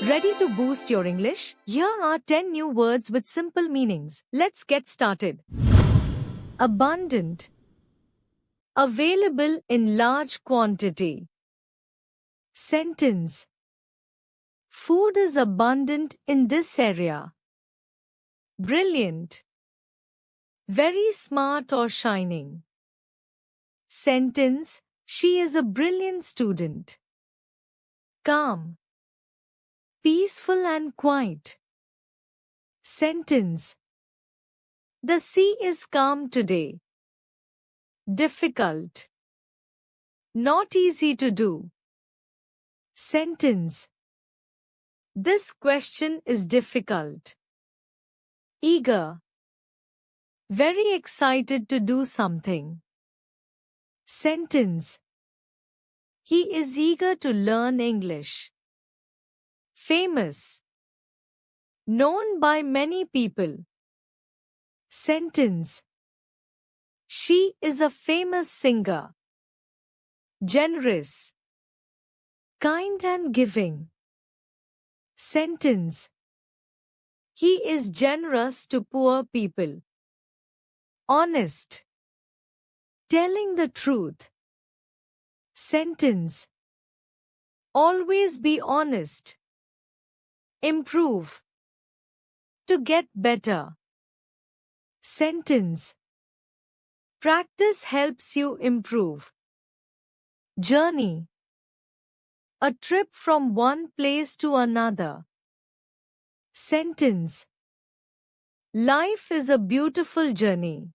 Ready to boost your English? Here are 10 new words with simple meanings. Let's get started. Abundant. Available in large quantity. Sentence. Food is abundant in this area. Brilliant. Very smart or shining. Sentence. She is a brilliant student. Calm. Peaceful and quiet. Sentence. The sea is calm today. Difficult. Not easy to do. Sentence. This question is difficult. Eager. Very excited to do something. Sentence. He is eager to learn English. Famous. Known by many people. Sentence. She is a famous singer. Generous. Kind and giving. Sentence. He is generous to poor people. Honest. Telling the truth. Sentence. Always be honest. Improve. To get better. Sentence. Practice helps you improve. Journey. A trip from one place to another. Sentence. Life is a beautiful journey.